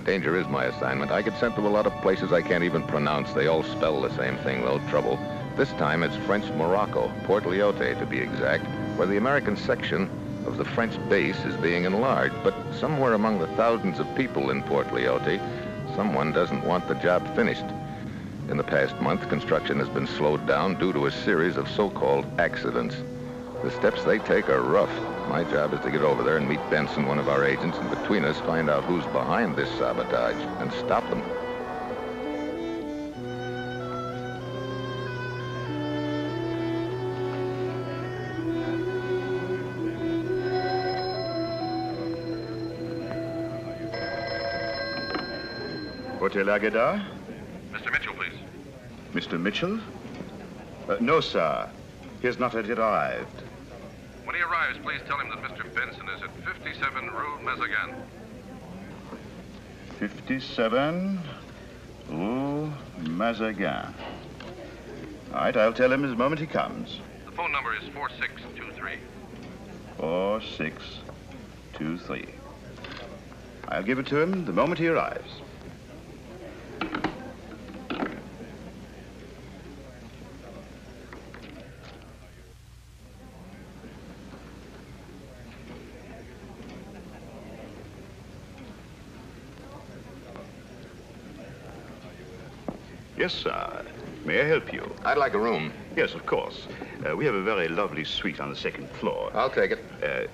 danger is my assignment. I get sent to a lot of places I can't even pronounce. They all spell the same thing, though. Trouble. This time it's French Morocco, Port Lyoté to be exact, where the American section of the French base is being enlarged. But somewhere among the thousands of people in Port Lyoté, someone doesn't want the job finished. In the past month, construction has been slowed down due to a series of so-called accidents. The steps they take are rough. My job is to get over there and meet Benson, one of our agents, and between us find out who's behind this sabotage and stop them. Hotel Agueda? Mr. Mitchell, please. Mr. Mitchell? No, sir. He has not yet arrived. When he arrives, please tell him that Mr. Benson is at 57 Rue Mazagan. 57 Rue Mazagan. All right, I'll tell him the moment he comes. The phone number is 4623. 4623. I'll give it to him the moment he arrives. Yes, sir. May I help you? I'd like a room. Yes, of course. We have a very lovely suite on the second floor. I'll take it.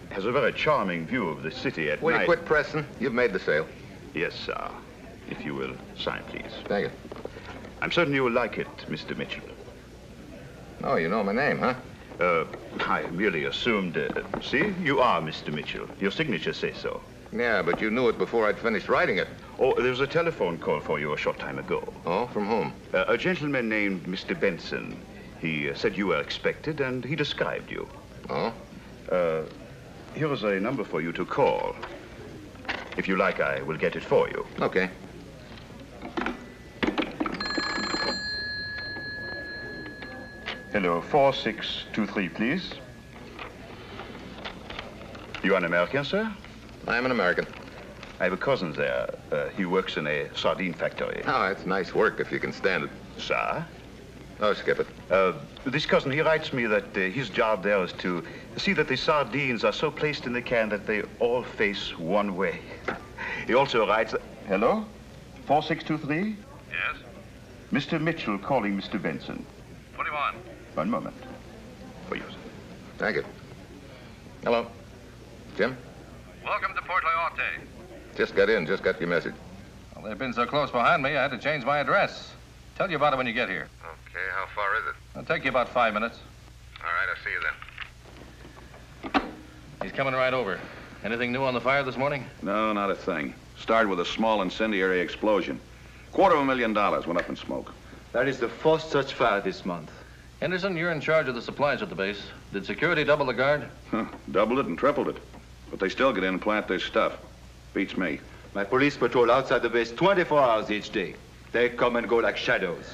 Has a very charming view of the city at Will night. you quit pressing? You've made the sale. Yes, sir. If you will sign, please. Thank you. I'm certain you will like it, Mr. Mitchell. Oh, you know my name, huh? I merely assumed... see, you are Mr. Mitchell. Your signature says so. Yeah, but you knew it before I'd finished writing it. Oh, there was a telephone call for you a short time ago. Oh, from whom? A gentleman named Mr. Benson. He said you were expected, and he described you. Oh? Here is a number for you to call. If you like, I will get it for you. Okay. Hello, 4623, please. You an American, sir? I'm an American. I have a cousin there. He works in a sardine factory. Oh, it's nice work if you can stand it. Sir? Oh, skip it. This cousin, he writes me that his job there is to see that the sardines are so placed in the can that they all face one way. He also writes... Hello? 4623? Yes? Mr. Mitchell calling Mr. Benson. What do you want? One moment. For you, sir. Thank you. Hello. Jim? Welcome to Port Lyoté. Just got in, just got your message. Well, they've been so close behind me, I had to change my address. Tell you about it when you get here. Okay, how far is it? It'll take you about 5 minutes. All right, I'll see you then. He's coming right over. Anything new on the fire this morning? No, not a thing. Started with a small incendiary explosion. $250,000 went up in smoke. That is the first such fire this month. Henderson, you're in charge of the supplies at the base. Did security double the guard? Huh, doubled it and tripled it. But they still get in and plant their stuff. Beats me. My police patrol outside the base 24 hours each day. They come and go like shadows.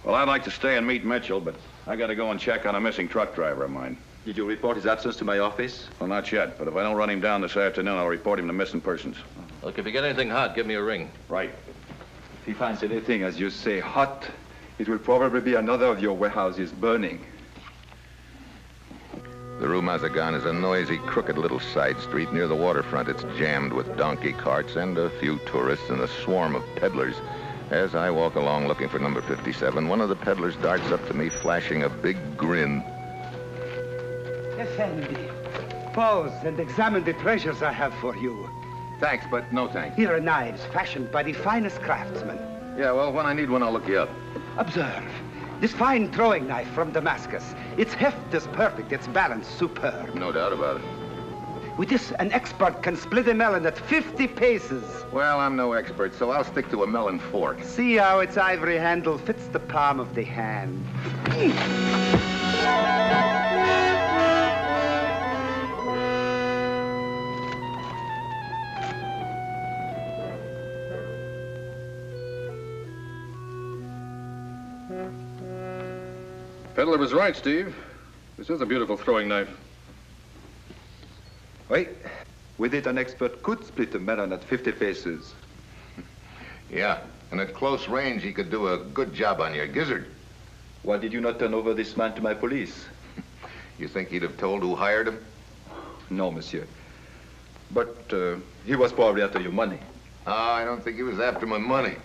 Well, I'd like to stay and meet Mitchell, but I got to go and check on a missing truck driver of mine. Did you report his absence to my office? Well, not yet, but if I don't run him down this afternoon, I'll report him to missing persons. Look, if you get anything hot, give me a ring. Right. If he finds anything, as you say, hot, it will probably be another of your warehouses burning. The Rue Mazagan is a noisy, crooked little side street near the waterfront. It's jammed with donkey carts and a few tourists and a swarm of peddlers. As I walk along looking for number 57, one of the peddlers darts up to me, flashing a big grin. Effendi, pause and examine the treasures I have for you. Thanks, but no thanks. Here are knives fashioned by the finest craftsmen. Yeah, well, when I need one, I'll look you up. Observe. This fine throwing knife from Damascus. Its heft is perfect, its balance superb. No doubt about it. With this, an expert can split a melon at 50 paces. Well, I'm no expert, so I'll stick to a melon fork. See how its ivory handle fits the palm of the hand. Peddler was right, Steve. This is a beautiful throwing knife. Wait. With it, an expert could split a melon at 50 paces. Yeah, and at close range, he could do a good job on your gizzard. Why did you not turn over this man to my police? You think he'd have told who hired him? No, monsieur. But he was probably after your money. I don't think he was after my money.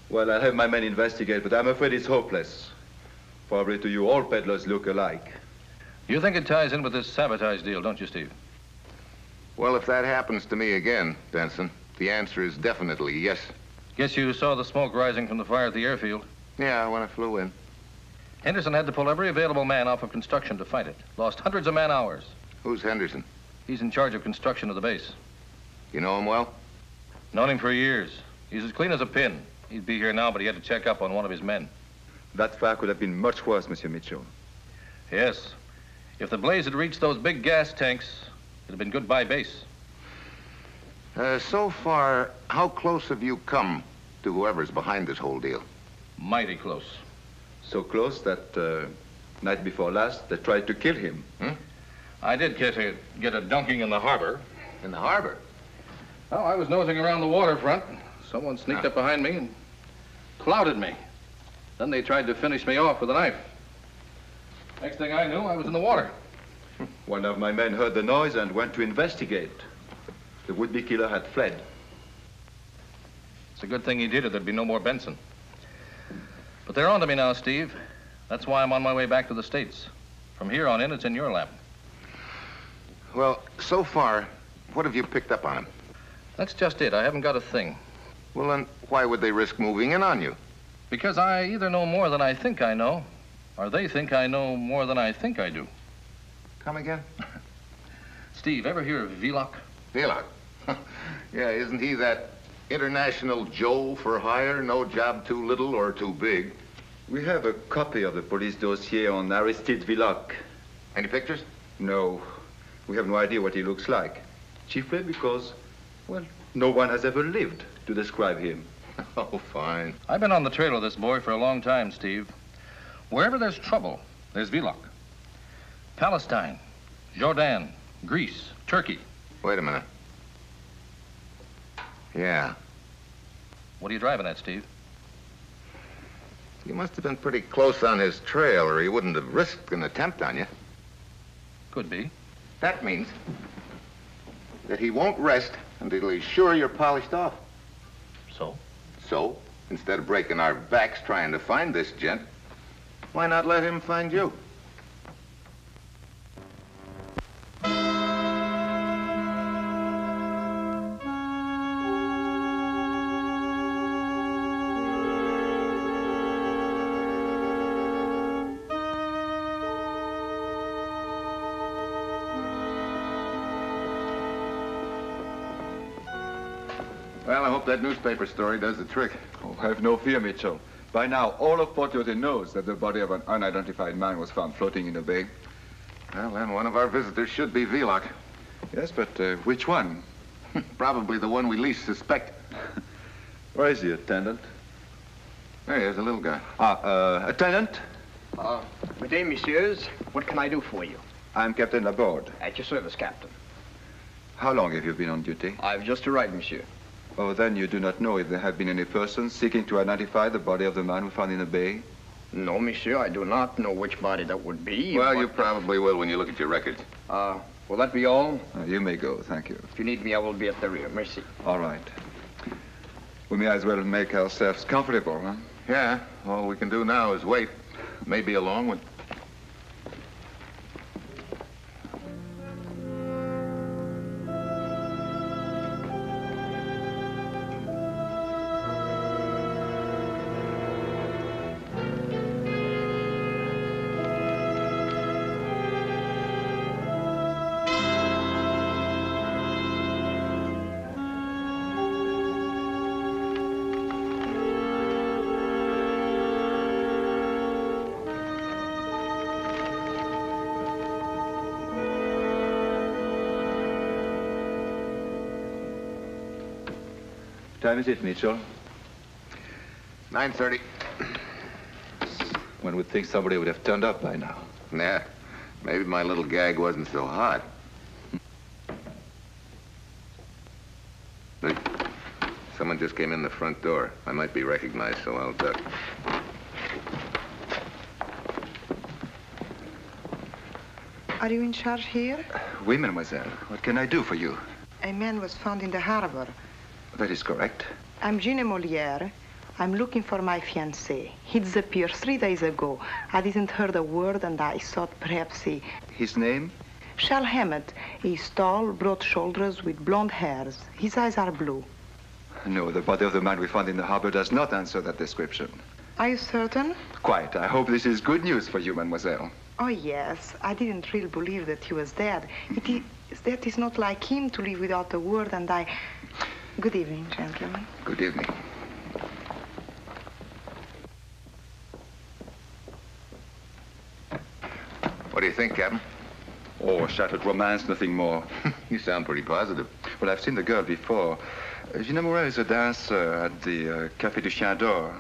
Well, I'll have my men investigate, but I'm afraid it's hopeless. Probably to you, all peddlers look alike. You think it ties in with this sabotage deal, don't you, Steve? Well, if that happens to me again, Benson, the answer is definitely yes. Guess you saw the smoke rising from the fire at the airfield. Yeah, when I flew in. Henderson had to pull every available man off of construction to fight it. Lost hundreds of man-hours. Who's Henderson? He's in charge of construction of the base. You know him well? Known him for years. He's as clean as a pin. He'd be here now, but he had to check up on one of his men. That fire could have been much worse, Monsieur Mitchell. Yes. If the blaze had reached those big gas tanks, it'd have been goodbye base. So far, how close have you come to whoever's behind this whole deal? Mighty close. So close that night before last, they tried to kill him. I did get a dunking in the harbor. In the harbor? Oh, I was nosing around the waterfront. Someone sneaked up behind me and clouted me. Then they tried to finish me off with a knife. Next thing I knew, I was in the water. One of my men heard the noise and went to investigate. The would-be killer had fled. It's a good thing he did, or there'd be no more Benson. But they're on to me now, Steve. That's why I'm on my way back to the States. From here on in, it's in your lap. Well, so far, what have you picked up on him? That's just it. I haven't got a thing. Well, then, why would they risk moving in on you? Because I either know more than I think I know, or they think I know more than I think I do. Come again? Steve, ever hear of Vlock? Vlock? Yeah, isn't he that international Joe for hire, no job too little or too big? We have a copy of the police dossier on Aristide Vlock. Any pictures? No. We have no idea what he looks like. Chiefly because, well, no one has ever lived to describe him. Oh, fine. I've been on the trail of this boy for a long time, Steve. Wherever there's trouble, there's Vlock. Palestine, Jordan, Greece, Turkey. Wait a minute. Yeah. What are you driving at, Steve? You must have been pretty close on his trail, or he wouldn't have risked an attempt on you. Could be. That means that he won't rest until he's sure you're polished off. So? So, instead of breaking our backs trying to find this gent, why not let him find you? Well, I hope that newspaper story does the trick. Oh, have no fear, Mitchell. By now, all of Port Yote knows that the body of an unidentified man was found floating in the bay. Well, then one of our visitors should be Vlock. Yes, but which one? Probably the one we least suspect. Where is the attendant? There he is, a little guy. Attendant? Good day, messieurs. What can I do for you? I'm Captain Laborde. At your service, Captain. How long have you been on duty? I've just arrived, monsieur. Oh, then you do not know if there have been any persons seeking to identify the body of the man we found in the bay? No, monsieur, I do not know which body that would be. Well, but, you probably will when you look at your records. will that be all? You may go, thank you. If you need me, I will be at the rear. Merci. All right. We may as well make ourselves comfortable, huh? Yeah, all we can do now is wait. Maybe a long one. What time is it, Mitchell? 9:30. One would think somebody would have turned up by now. Nah, maybe my little gag wasn't so hot. Look, someone Someone just came in the front door. I might be recognized, so I'll duck. Are you in charge here? Oui, mademoiselle. What can I do for you? A man was found in the harbor. That is correct. I'm Gina Molière. I'm looking for my fiancé. He disappeared 3 days ago. I didn't heard a word, and I thought perhaps he... His name? Charles Hammett. He's tall, broad shoulders, with blonde hairs. His eyes are blue. No, the body of the man we found in the harbor does not answer that description. Are you certain? Quite. I hope this is good news for you, mademoiselle. Oh, yes. I didn't really believe that he was dead. That is not like him to leave without a word, and I... Good evening, gentlemen. Good evening. What do you think, Captain? Oh, shattered romance, nothing more. You sound pretty positive. Well, I've seen the girl before. Gina Morin is a dancer at the Café du Chien d'Or.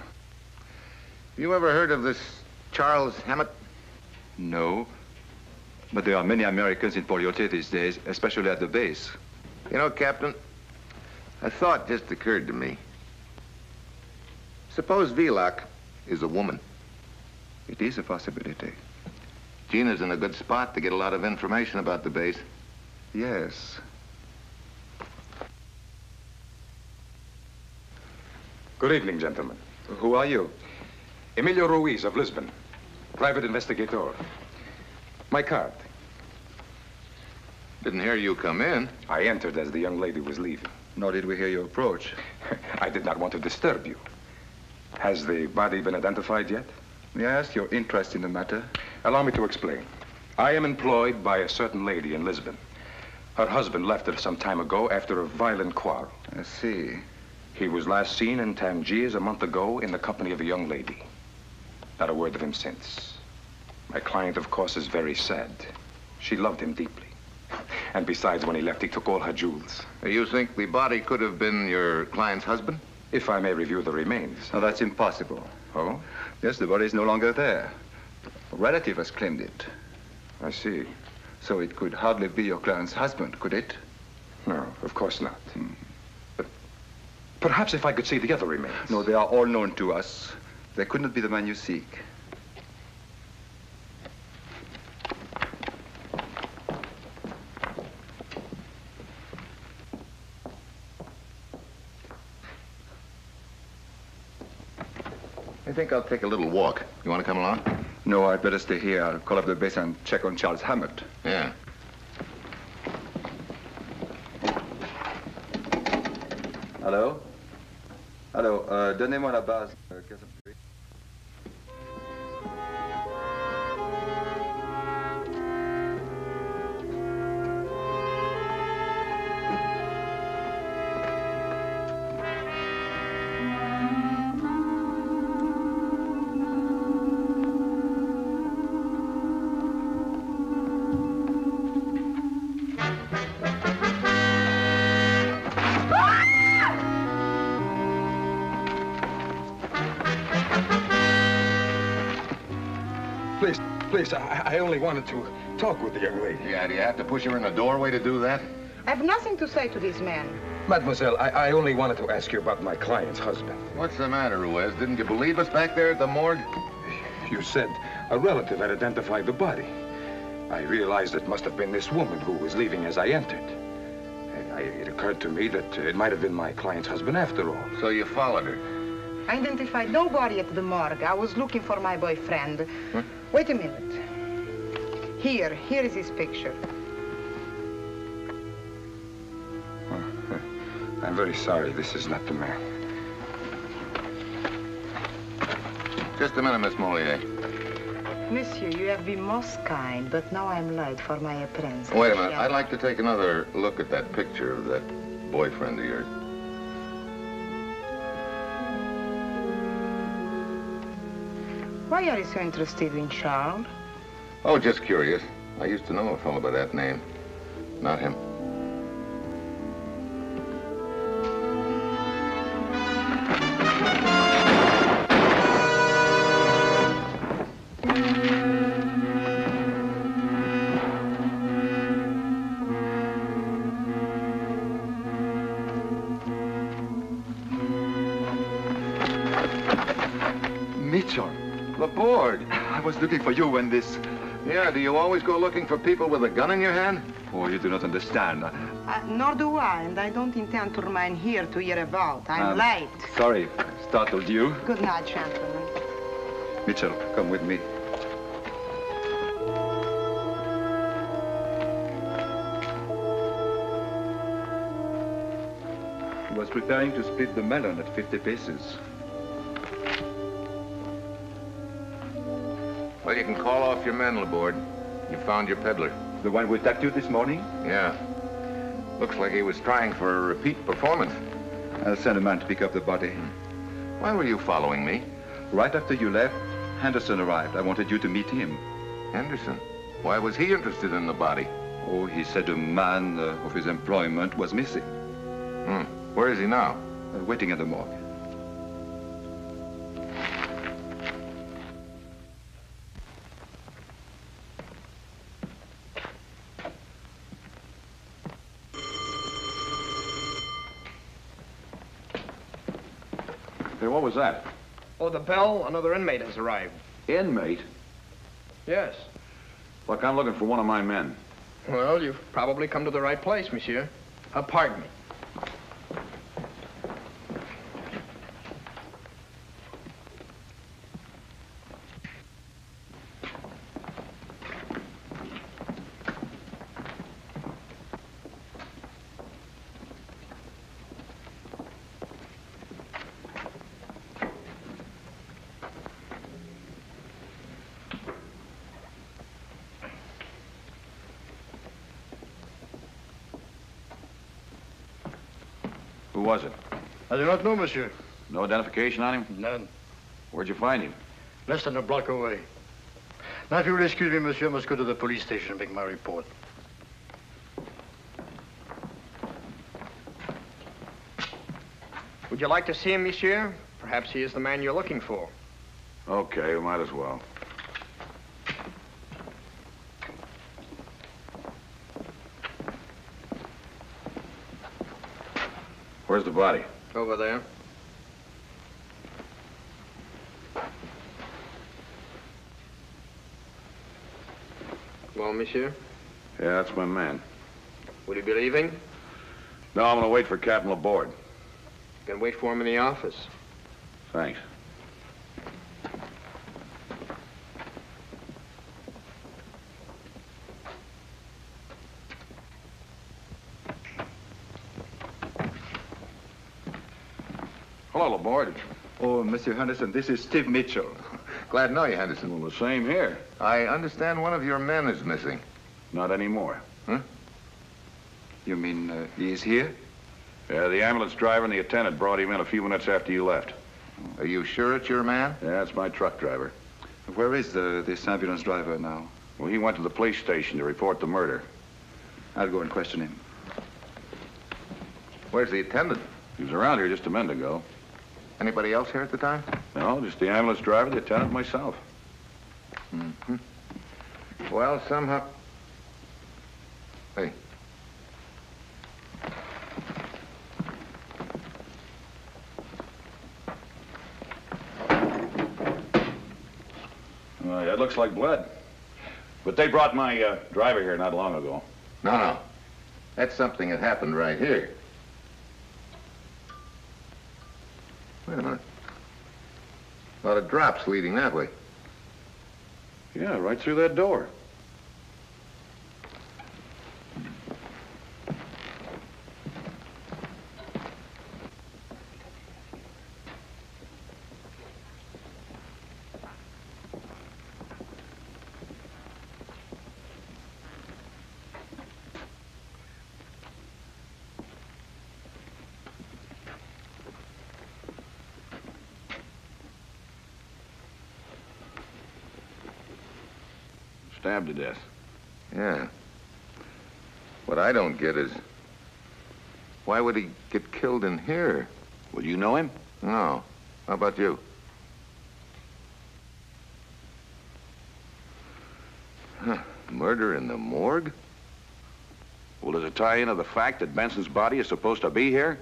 You ever heard of this Charles Hammett? No. But there are many Americans in Poliote these days, especially at the base. You know, Captain, a thought just occurred to me. Suppose Vilak is a woman. It is a possibility. Gina's in a good spot to get a lot of information about the base. Yes. Good evening, gentlemen. Who are you? Emilio Ruiz of Lisbon, private investigator. My card. Didn't hear you come in. I entered as the young lady was leaving. Nor did we hear you approach. I did not want to disturb you. Has the body been identified yet? May I ask your interest in the matter? Allow me to explain. I am employed by a certain lady in Lisbon. Her husband left her some time ago after a violent quarrel. I see. He was last seen in Tangiers a month ago in the company of a young lady. Not a word of him since. My client, of course, is very sad. She loved him deeply. And besides, when he left, he took all her jewels. You think the body could have been your client's husband? If I may review the remains. No, that's impossible. Oh? Yes, the body is no longer there. A relative has claimed it. I see. So it could hardly be your client's husband, could it? No, of course not. But perhaps if I could see the other remains. No, they are all known to us. They could not be the man you seek. I think I'll take a little walk. You want to come along? No, I'd better stay here. I'll call up the base and check on Charles Hammett. Yeah. Hello? Hello, donnez-moi la base. Please, I only wanted to talk with the young lady. Yeah, do you have to push her in the doorway to do that? I have nothing to say to this man. Mademoiselle, I only wanted to ask you about my client's husband. What's the matter, Ruiz? Didn't you believe us back there at the morgue? You said a relative had identified the body. I realized it must have been this woman who was leaving as I entered. It occurred to me that it might have been my client's husband after all. So you followed her? I identified nobody at the morgue. I was looking for my boyfriend. Huh? Wait a minute. Here is his picture. I'm very sorry. This is not the man. Just a minute, Miss Moliere. Monsieur, you have been most kind, but now I'm late for my apprentice. Wait a minute. I'd like to take another look at that picture of that boyfriend of yours. Why are you so interested in Charles? Oh, just curious. I used to know a fellow by that name. Not him. Mitchell, Laborde. I was looking for you when this... Yeah, do you always go looking for people with a gun in your hand? Oh, you do not understand. Nor do I, and I don't intend to remain here to hear about. I'm late. Sorry, startled you. Good night, gentlemen. Mitchell, come with me. He was preparing to split the melon at 50 paces. Well, you can call off your men, Laborde. You found your peddler. The one who attacked you this morning? Yeah. Looks like he was trying for a repeat performance. I'll send a man to pick up the body. Why were you following me? Right after you left, Henderson arrived. I wanted you to meet him. Henderson? Why was he interested in the body? Oh, he said a man of his employment was missing. Where is he now? Waiting at the morgue. Hey, what was that? Oh, the bell. Another inmate has arrived. Inmate? Yes. Look, I'm looking for one of my men. Well, you've probably come to the right place, monsieur. Pardon me. Who was it? I do not know, monsieur. No identification on him? None. Where'd you find him? Less than a block away. Now, if you will excuse me, monsieur, I must go to the police station and make my report. Would you like to see him, monsieur? Perhaps he is the man you're looking for. Okay, we might as well. Where's the body? Over there. Well, monsieur? Yeah, that's my man. Will you be leaving? No, I'm gonna wait for Captain Laborde. You can wait for him in the office. Thanks. Hello, Laborde. Oh, Monsieur Henderson, this is Steve Mitchell. Glad to know you, Henderson. Well, the same here. I understand one of your men is missing. Not anymore. Huh? You mean he is here? Yeah, the ambulance driver and the attendant brought him in a few minutes after you left. Are you sure it's your man? Yeah, it's my truck driver. Where is this ambulance driver now? Well, he went to the police station to report the murder. I'll go and question him. Where's the attendant? He was around here just a minute ago. Anybody else here at the time? No, just the ambulance driver, the attendant, myself. Mm-hmm. Well, somehow... Hey. Yeah, it looks like blood. But they brought my driver here not long ago. No. That's something that happened right here. Wait a minute. A lot of drops leading that way. Yeah, right through that door. Stabbed to death. Yeah. What I don't get is, why would he get killed in here? Well, you know him? No. How about you? Huh. Murder in the morgue? Well, does it tie into the fact that Benson's body is supposed to be here?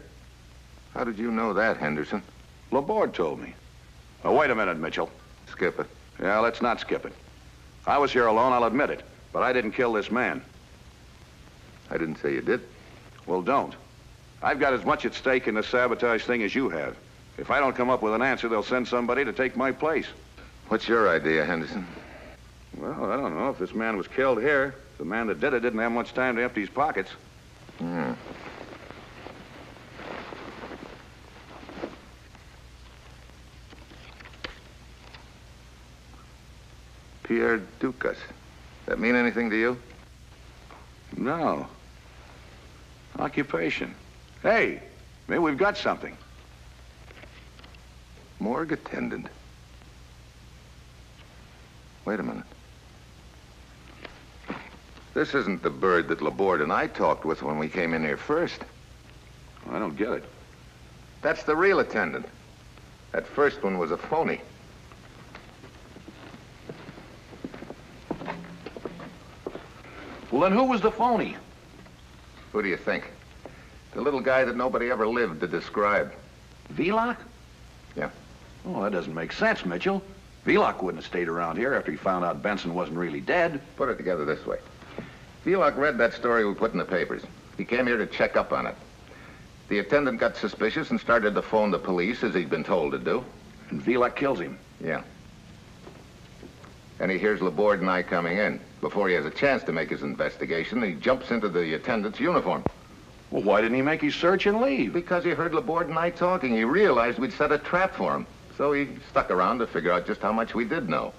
How did you know that, Henderson? Laborde told me. Oh, wait a minute, Mitchell. Skip it. Yeah, let's not skip it. I was here alone, I'll admit it. But I didn't kill this man. I didn't say you did. Well, don't. I've got as much at stake in this sabotage thing as you have. If I don't come up with an answer, they'll send somebody to take my place. What's your idea, Henderson? Well, I don't know. If this man was killed here, the man that did it didn't have much time to empty his pockets. Pierre Dukas. That mean anything to you? No. Occupation. Hey, maybe we've got something. Morgue attendant. Wait a minute. This isn't the bird that Laborde and I talked with when we came in here first. I don't get it. That's the real attendant. That first one was a phony. Well, then who was the phony? Who do you think? The little guy that nobody ever lived to describe. Vlock? Yeah. Oh, that doesn't make sense, Mitchell. Vlock wouldn't have stayed around here after he found out Benson wasn't really dead. Put it together this way. Vlock read that story we put in the papers. He came here to check up on it. The attendant got suspicious and started to phone the police, as he'd been told to do. And Vlock kills him. Yeah. And he hears Laborde and I coming in. Before he has a chance to make his investigation, he jumps into the attendant's uniform. Well, why didn't he make his search and leave? Because he heard Laborde and I talking. He realized we'd set a trap for him. So he stuck around to figure out just how much we did know.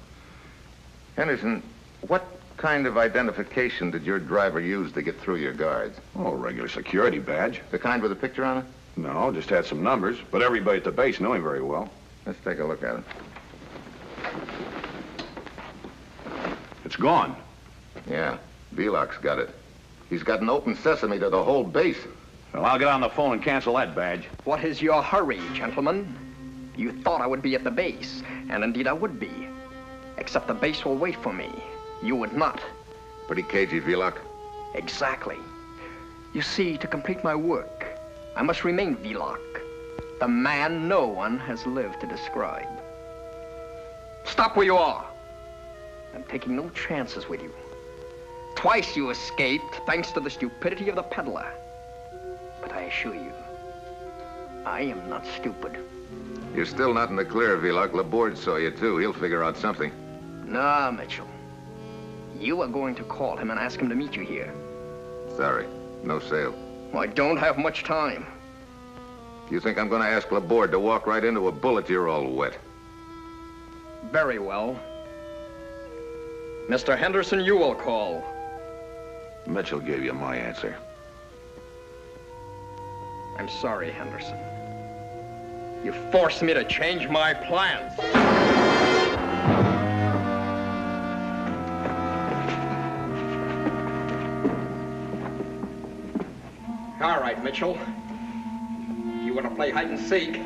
Henderson, what kind of identification did your driver use to get through your guards? Oh, a regular security badge. The kind with a picture on it? No, just had some numbers. But everybody at the base knew him very well. Let's take a look at it. It's gone. Yeah, Vlock's got it. He's got an open sesame to the whole base. Well, I'll get on the phone and cancel that badge. What is your hurry, gentlemen? You thought I would be at the base, and indeed I would be. Except the base will wait for me. You would not. Pretty cagey, Vlock. Exactly. You see, to complete my work, I must remain Vlock, the man no one has lived to describe. Stop where you are. I'm taking no chances with you. Twice you escaped, thanks to the stupidity of the peddler. But I assure you, I am not stupid. You're still not in the clear, Vlock. Laborde saw you, too. He'll figure out something. Nah, Mitchell. You are going to call him and ask him to meet you here. Sorry, no sale. I don't have much time. You think I'm going to ask Laborde to walk right into a bullet? You're all wet. Very well. Mr. Henderson, you will call. Mitchell gave you my answer. I'm sorry, Henderson. You forced me to change my plans. All right, Mitchell. You want to play hide and seek?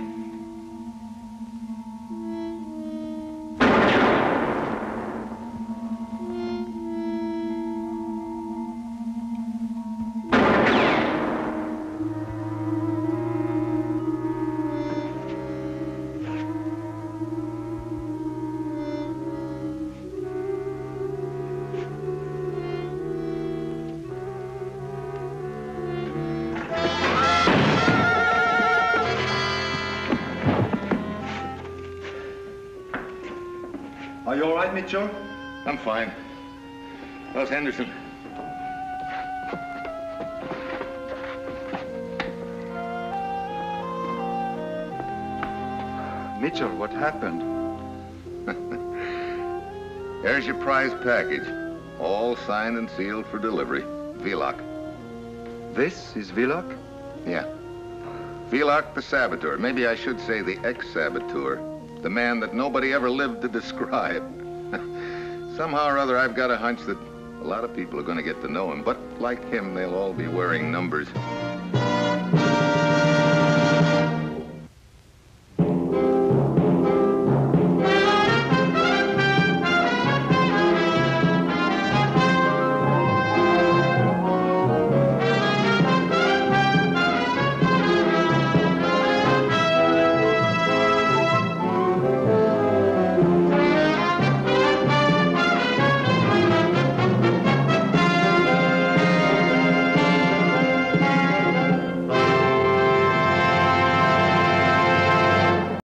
Are you all right, Mitchell? I'm fine. How's Henderson? Mitchell, what happened? There's your prize package. All signed and sealed for delivery. Vlock. This is Vlock? Yeah. Vlock the saboteur. Maybe I should say the ex-saboteur. The man that nobody ever lived to describe. Somehow or other, I've got a hunch that a lot of people are going to get to know him. But like him, they'll all be wearing numbers.